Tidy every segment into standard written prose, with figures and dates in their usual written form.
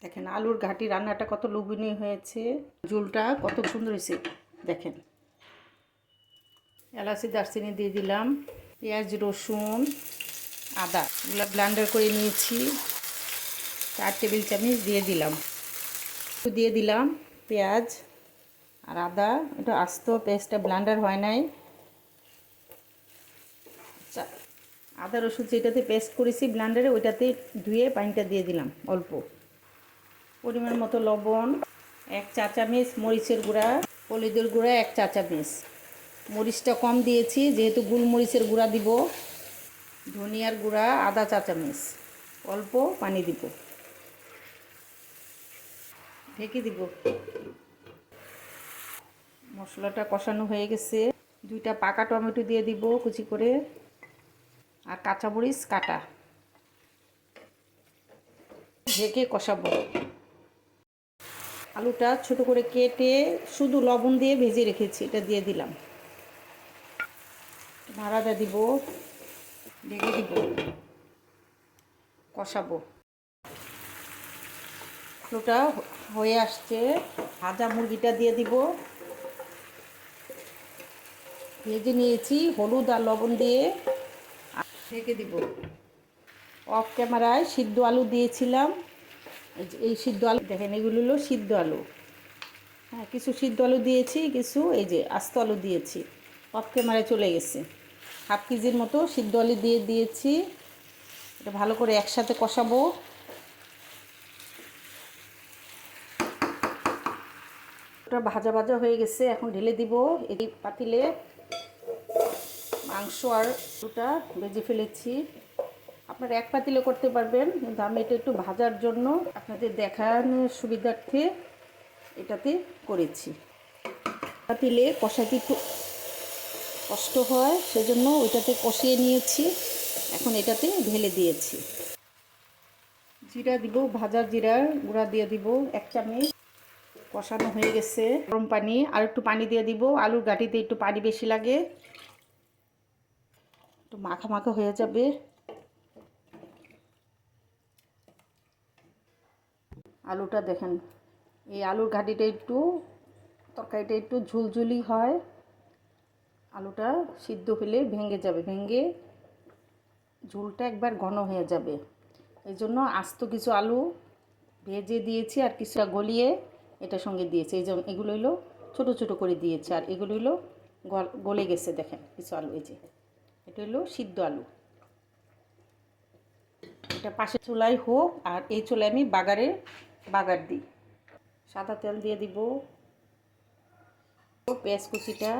দেখেন আলুর ঘাটি রান্নাটা কত লোভনীয় হয়েছে, ঝোলটা কত সুন্দর হয়েছে। দেখেন এলাচি দারচিনি দিয়ে দিলাম, পেঁয়াজ রসুন আদা এগুলো ব্লেন্ডার করে নিয়েছি, 4 টেবিল চামচ দিয়ে দিলাম পেঁয়াজ আর আদা। এটা আস্ত পেস্টটা ব্লেন্ডার হয় নাই। আদা রসুন যেটাতে পেস্ট করেছি ব্লেন্ডারে ওইটাতে ধুয়ে পানিটা দিয়ে দিলাম অল্প। পরিমাণ মতো লবণ, 1 চা চামচ মরিচের গুঁড়া, হলুদের গুঁড়া 1 চা চামচ, মরিচটা কম দিয়েছি যেহেতু গোলমরিচের গুঁড়া দিব। ধনিয়ার গুঁড়া আধা চা চামচ, অল্প পানি দিব, ঢেকে দিব। মশলাটা কষানো হয়ে গেছে, 2টা পাকা টমেটো দিয়ে দিব কুচি করে, আর কাঁচামরিচ কাটা, ঢেকে কষাবো। আলুটা ছোট করে কেটে শুধু লবণ দিয়ে ভেজে রেখেছি, এটা দিয়ে দিলাম, নাড়াটা দিব, ঢেকে দিব, কষাবো। আলুটা হয়ে আসছে, ভাজা মুরগিটা দিয়ে দিব, ভেজে নিয়েছি হলুদ আর লবণ দিয়ে, ঢেকে দিব। অফ ক্যামেরায় সিদ্ধ আলু দিয়েছিলাম, এই সিদ্ধ আলু দেখেন, এগুলো হলো সিদ্ধ আলু। হ্যাঁ, কিছু সিদ্ধ আলু দিয়েছি, কিছু এই যে আস্ত আলু দিয়েছি। অফ ক্যামেরায় চলে গেছে। হাফ কেজির মতো সিদ্ধ আলু দিয়েছি। এটা ভালো করে একসাথে কষাবো। ওটা ভাজা ভাজা হয়ে গেছে, এখন ঢেলে দিব এই পাতিলে। মাংস আর আলুটা ভেজে ফেলেছি। আপনারা এক পাতিলে করতে পারবেন, কিন্তু আমি এটা একটু ভাজার জন্য আপনাদের দেখানোর সুবিধার্থে এটাতে করেছি। পাতিলে কষাতে একটু কষ্ট হয়, সেজন্য ওইটাতে কষিয়ে নিয়েছি। এখন এটাতে ঢেলে দিয়েছি। জিরা দিব, ভাজা জিরার গুঁড়া দিয়ে দিব 1 চামচ। কষানো হয়ে গেছে, গরম পানি, আর একটু পানি দিয়ে দিব। আলুর ঘাটিতে একটু পানি বেশি লাগে, একটু মাখা মাখা হয়ে যাবে। আলুটা দেখেন, এই আলুর ঘাটিটা একটু তরকারিটা একটু ঝুলঝুলি হয়। আলুটা সিদ্ধ হলে ভেঙে যাবে, ভেঙে ঝোলটা একবার ঘন হয়ে যাবে। এই জন্য আস্ত কিছু আলু ভেজে দিয়েছি আর কিছুটা গলিয়ে এটার সঙ্গে দিয়েছি। এই জন্য এগুলো হলো ছোটো ছোটো করে দিয়েছি, আর এগুলো হলো গলে গেছে। দেখেন কিছু আলু, এই যে এটা হলো সিদ্ধ আলু। এটা পাশে চুলায় হোক, আর এই চুলায় আমি বাগার দিই। সাদা তেল দিয়ে দিব, পেঁয়াজ কুচিটা,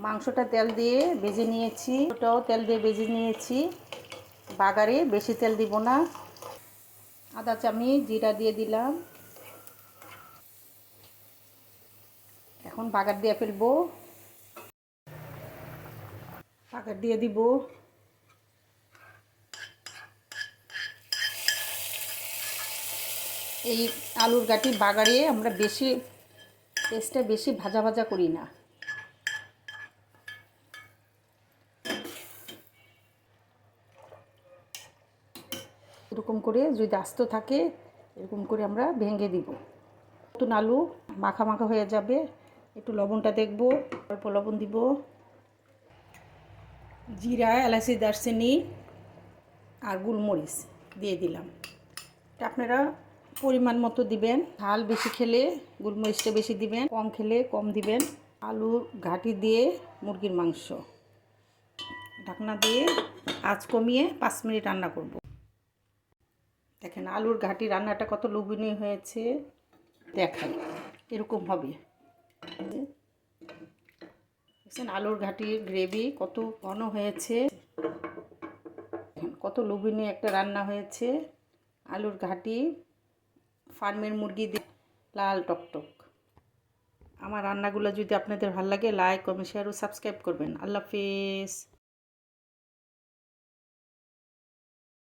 মাংসটা তেল দিয়ে ভেজে নিয়েছি, ওটাও তেল দিয়ে ভেজে নিয়েছি। বাগারে বেশি তেল দিব না। আধা চামচ জিরা দিয়ে দিলাম। এখন বাগার দিয়ে ফেলবো। বাগার দিয়ে দিব, এই আলুর ঘাটি বাগারে আমরা পেঁয়াজটা বেশি ভাজা ভাজা করি না। এরকম করে যদি আস্ত থাকে, এরকম করে আমরা ভেঙে দিব। নতুন আলু মাখা মাখা হয়ে যাবে। একটু লবণটা দেখব, অল্প লবণ দিব। জিরা, এলাচি, দারচিনি আর গোলমরিচ দিয়ে দিলাম। এটা আপনারা পরিমাণ মতো দিবেন। ঝাল বেশি খেলে গোলমরিচটা বেশি দিবেন, কম খেলে কম দিবেন। আলুর ঘাটি দিয়ে মুরগির মাংস, ঢাকনা দিয়ে আঁচ কমিয়ে 5 মিনিট রান্না করব। দেখেন আলুর ঘাটি রান্নাটা কত লোভনীয় হয়েছে। দেখাই এরকম হবে। দেখছেন আলুর ঘাটির গ্রেভি কত ঘন হয়েছে, কত লোভনীয় একটা রান্না হয়েছে। আলুর ঘাটি ফার্মের মুরগি দিয়ে লাল টকটক। আমার রান্নাগুলো যদি আপনাদের ভালো লাগে, লাইক, কমেন্ট, শেয়ার ও সাবস্ক্রাইব করবেন। আল্লাহ হাফেজ।